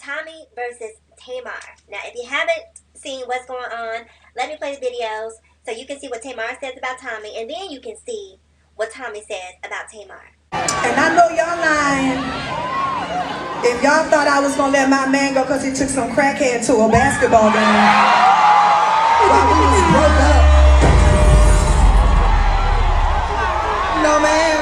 Tommie versus Tamar. Now, if you haven't seen what's going on, let me play the videos so you can see what Tamar says about Tommie, and then you can see what Tommie says about Tamar. And I know y'all lying if y'all thought I was gonna let my man go because he took some crackhead to a basketball game while we was broke up. No, man,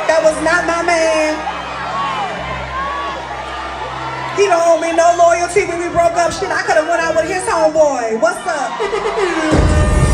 that was not my man. He don't owe me no loyalty when we broke up. Shit, I could have went out with his homeboy. What's up?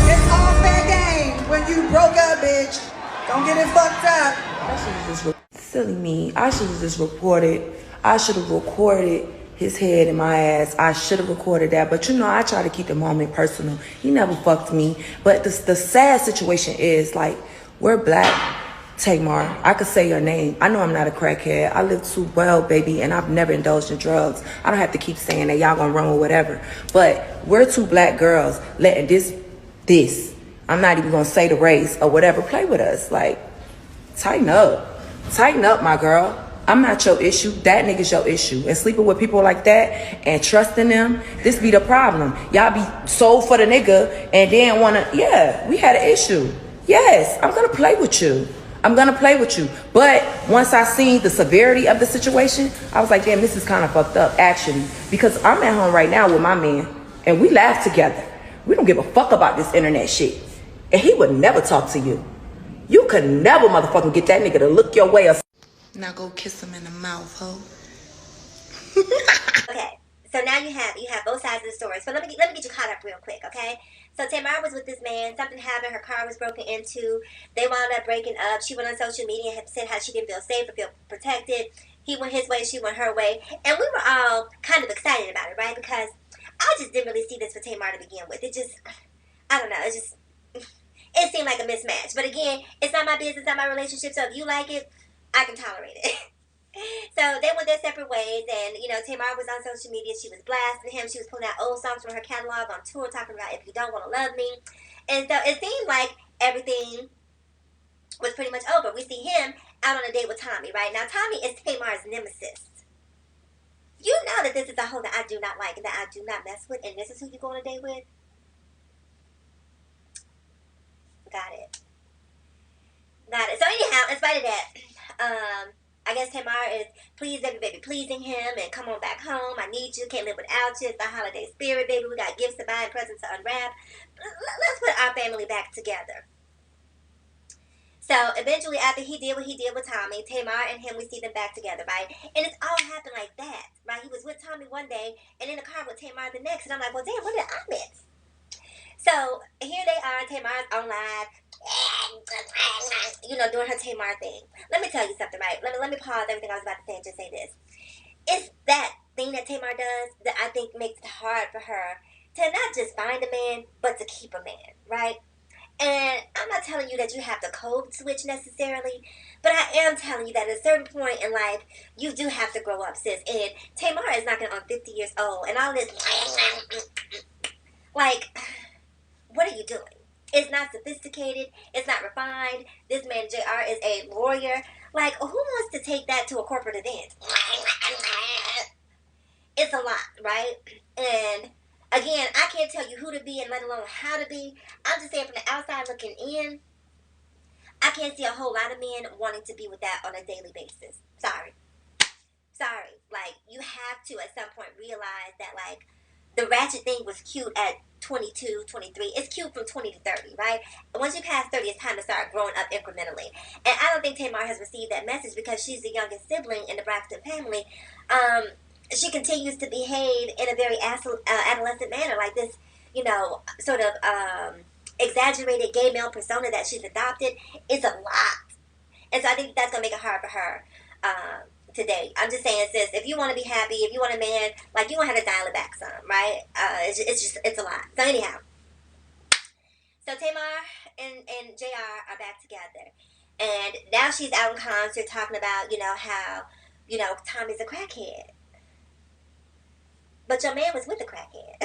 It's all fair game when you broke up, bitch. Don't get it fucked up. Silly me. I should have just reported. I should have recorded his head in my ass. I should have recorded that. But you know, I try to keep the moment personal. He never fucked me. But the sad situation is, like, we're black. Tamar, I could say your name. I know I'm not a crackhead. I live too well, baby, and I've never indulged in drugs. I don't have to keep saying that y'all gonna run with whatever. But we're two black girls letting this, I'm not even gonna say the race or whatever, play with us. Like, tighten up. Tighten up, my girl. I'm not your issue. That nigga's your issue. And sleeping with people like that and trusting them, this be the problem. Y'all be sold for the nigga and then wanna, yeah, we had an issue. Yes, I'm gonna play with you. I'm gonna play with you. But once I seen the severity of the situation, I was like, damn, this is kind of fucked up, actually. Because I'm at home right now with my man, and we laugh together. We don't give a fuck about this internet shit. And he would never talk to you. You could never motherfucking get that nigga to look your way or... Now go kiss him in the mouth, ho. Okay, so now you have both sides of the story. So let me get you caught up real quick, okay? So Tamar was with this man. Something happened. Her car was broken into. They wound up breaking up. She went on social media and said how she didn't feel safe or feel protected. He went his way. She went her way. And we were all kind of excited about it, right? Because I just didn't really see this for Tamar to begin with. It just, I don't know. It seemed like a mismatch. But again, it's not my business, not my relationship. So if you like it, I can tolerate it. So they went their separate ways, and Tamar was on social media. She was blasting him. She was pulling out old songs from her catalog on tour, talking about "If You Don't Want to Love Me," and so it seemed like everything was pretty much over. We see him out on a date with Tommie, right? Now Tommie is Tamar's nemesis. You know that this is a hoe that I do not like and that I do not mess with, and this is who you go on a date with. Got it. So anyhow, in spite of that, I guess Tamar is please every baby pleasing him and come on back home. I need you. Can't live without you. It's the holiday spirit, baby. We got gifts to buy and presents to unwrap. Let's put our family back together. So eventually, after he did what he did with Tommie, Tamar and him, we see them back together, right? And it's all happened like that, right? He was with Tommie one day and in the car with Tamar the next. And I'm like, well, damn, what did I miss? So here they are. Tamar's on live. Doing her Tamar thing. Let me tell you something, right? Let me pause everything I was about to say and just say this. It's that thing that Tamar does that I think makes it hard for her to not just find a man, but to keep a man, right? And I'm not telling you that you have to code switch necessarily, but I am telling you that at a certain point in life, you do have to grow up, sis. And Tamar is knocking on 50 years old, and all this, like, what are you doing? It's not sophisticated. It's not refined. This man, JR, is a lawyer. Like, who wants to take that to a corporate event? It's a lot, right? And, again, I can't tell you who to be and let alone how to be. I'm just saying from the outside looking in, I can't see a whole lot of men wanting to be with that on a daily basis. Sorry. Like, you have to, at some point, realize that, like, the ratchet thing was cute at 22, 23. It's cute from 20 to 30, right? And once you pass 30, it's time to start growing up incrementally. And I don't think Tamar has received that message because she's the youngest sibling in the Braxton family. She continues to behave in a very adolescent manner, like this, sort of exaggerated gay male persona that she's adopted is a lot. And so I think that's going to make it hard for her today. I'm just saying, sis, if you want to be happy, if you want a man, like, you want to have to dial it back some, right? It's a lot. So anyhow, so Tamar and JR are back together, and now she's out in concert talking about, how, Tommie's a crackhead, but your man was with a crackhead.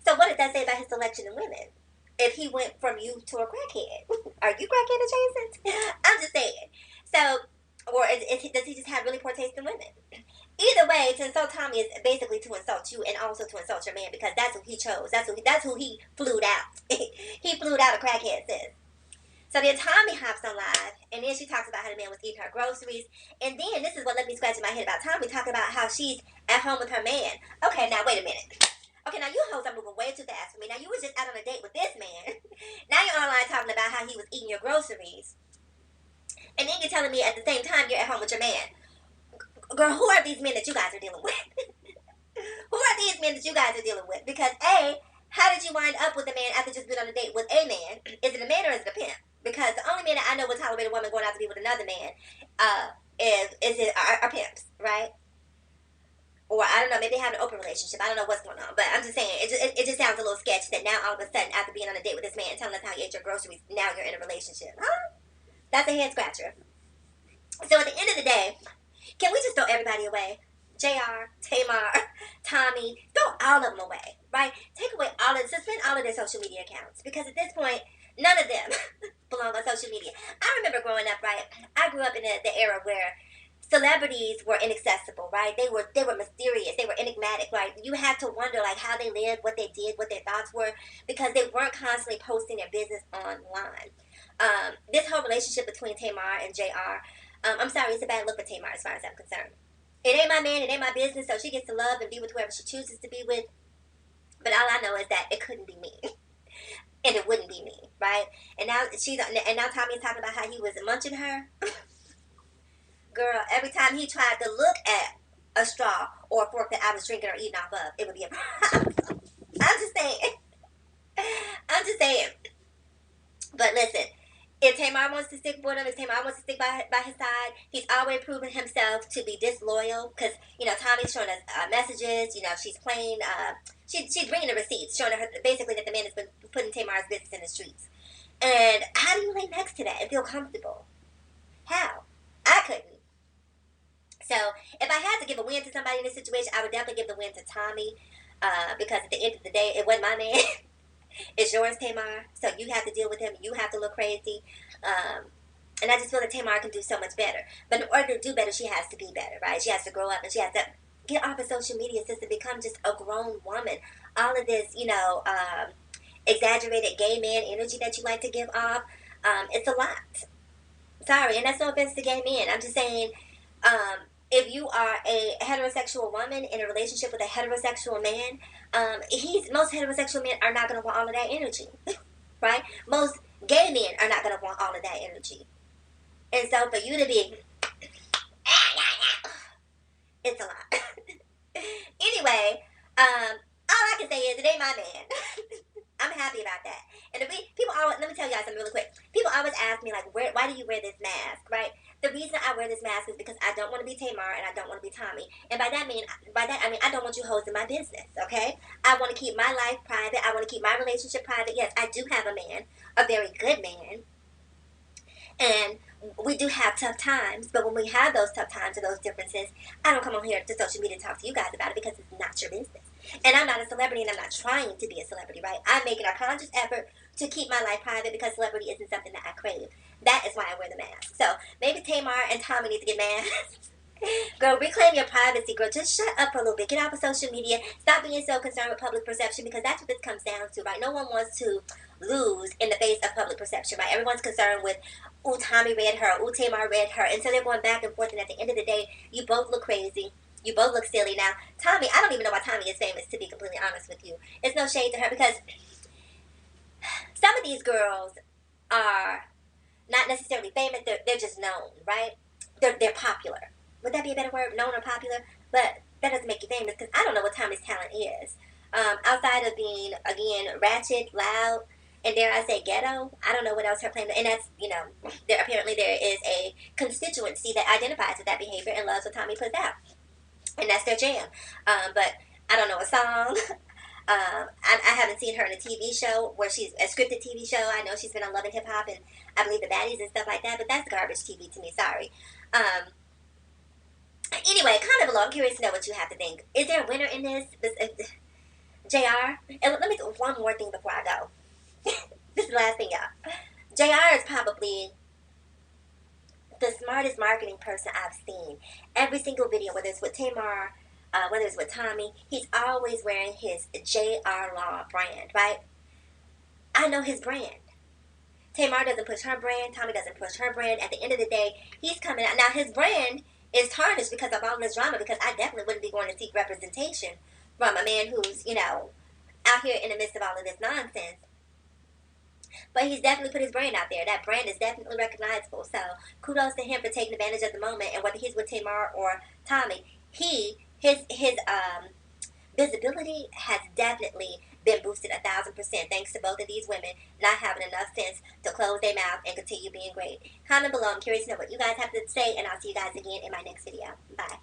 So what did that say about his selection of women? If he went from you to a crackhead, are you crackhead adjacent? I'm just saying. So. Or does he just have really poor taste in women? Either way, to insult Tommie is basically to insult you and also to insult your man because that's who he chose. That's who he flued out. He flued out a crackhead, sis. So then Tommie hops on live, and then she talks about how the man was eating her groceries. And then this is what left me scratching my head about Tommie talking about how she's at home with her man. Okay, now wait a minute. Okay, now you hoes are moving way too fast for me. Now you was just out on a date with this man. Now you're online talking about how he was eating your groceries. And then you're telling me at the same time you're at home with your man. Girl, who are these men that you guys are dealing with? Who are these men that you guys are dealing with? Because A, how did you wind up with a man after just being on a date with a man? Is it a man or is it a pimp? Because the only man that I know would tolerate a woman going out to be with another man are pimps, right? Or I don't know, maybe they have an open relationship. I don't know what's going on, but I'm just saying it just sounds a little sketchy that now all of a sudden after being on a date with this man telling us how you ate your groceries, now you're in a relationship. Huh? That's a head scratcher. So at the end of the day, can we just throw everybody away? JR, Tamar, Tommie, throw all of them away, right? Take away suspend all of their social media accounts because at this point, none of them belong on social media. I remember growing up, right? I grew up in the era where celebrities were inaccessible, right? They were mysterious, they were enigmatic, right? You had to wonder like how they lived, what they did, what their thoughts were, because they weren't constantly posting their business online. This whole relationship between Tamar and JR, I'm sorry, it's a bad look for Tamar as far as I'm concerned. It ain't my man, it ain't my business, so she gets to love and be with whoever she chooses to be with. But all I know is that it couldn't be me. And it wouldn't be me, right? And now Tommie's talking about how he was munching her. Girl, every time he tried to look at a straw or a fork that I was drinking or eating off of, it would be a problem. I'm just saying. I'm just saying. But listen, if Tamar wants to stick with him, if Tamar wants to stick by his side, he's always proven himself to be disloyal. Because, Tommie's showing us messages. She's playing, she's bringing the receipts, showing her basically that the man has been putting Tamar's business in the streets. And how do you lay next to that and feel comfortable? How? I couldn't. So if I had to give a win to somebody in this situation, I would definitely give the win to Tommie. Because at the end of the day, it wasn't my man. It's yours, Tamar. So you have to deal with him. You have to look crazy. And I just feel that Tamar can do so much better. But in order to do better, she has to be better, right? She has to grow up and she has to get off of social media, sis, and become just a grown woman. All of this, exaggerated gay man energy that you like to give off, it's a lot. Sorry, and that's no offense to gay men. I'm just saying, if you are a heterosexual woman in a relationship with a heterosexual man, most heterosexual men are not going to want all of that energy, right? Most gay men are not going to want all of that energy. And so for you to be, it's a lot. Anyway, all I can say is it ain't my man. I'm happy about that. And people always, let me tell y'all something really quick. People always ask me, like, why do you wear this mask, right? The reason I wear this mask is because I don't want to be Tamar and I don't want to be Tommie. And by that I mean I don't want you hoes in my business, okay? I want to keep my life private. I want to keep my relationship private. Yes, I do have a man, a very good man. And we do have tough times, but when we have those tough times or those differences, I don't come on here to social media to talk to you guys about it because it's not your business. And I'm not a celebrity and I'm not trying to be a celebrity, right? I'm making a conscious effort to keep my life private because celebrity isn't something that I crave. That is why I wear the mask. So maybe Tamar and Tommie need to get masks. Girl, reclaim your privacy, girl. Just shut up for a little bit. Get off of social media. Stop being so concerned with public perception because that's what this comes down to, right? No one wants to lose in the face of public perception, right? Everyone's concerned with, ooh, Tommie read her, ooh, Tamar read her. And so they're going back and forth, and at the end of the day, you both look crazy. You both look silly. Now, Tommie, I don't even know why Tommie is famous, to be completely honest with you. It's no shade to her because some of these girls are not necessarily famous. They're just known, right? They're popular. Would that be a better word? Known or popular? But that doesn't make you famous because I don't know what Tommie's talent is. Outside of being, again, ratchet, loud, and dare I say ghetto, I don't know what else her claim. And that's, apparently there is a constituency that identifies with that behavior and loves what Tommie puts out. And that's their jam. But I don't know a song. I haven't seen her in a TV show where she's a scripted TV show. I know she's been on Love and Hip Hop and I believe the Baddies and stuff like that, but that's garbage TV to me. Sorry. Anyway, comment below. I'm curious to know what you have to think. Is there a winner in this? JR? And let me do one more thing before I go. This is the last thing, y'all. JR is probably the smartest marketing person I've seen. Every single video, whether it's with Tamar, whether it's with Tommie, he's always wearing his J.R. Law brand, right? I know his brand. Tamar doesn't push her brand. Tommie doesn't push her brand. At the end of the day, he's coming out. Now, his brand is tarnished because of all this drama, because I definitely wouldn't be going to seek representation from a man who's, out here in the midst of all of this nonsense. But he's definitely put his brand out there. That brand is definitely recognizable. So kudos to him for taking advantage of the moment. And whether he's with Tamar or Tommie, his visibility has definitely been boosted 1,000% thanks to both of these women not having enough sense to close their mouth and continue being great. Comment below. I'm curious to know what you guys have to say, and I'll see you guys again in my next video. Bye.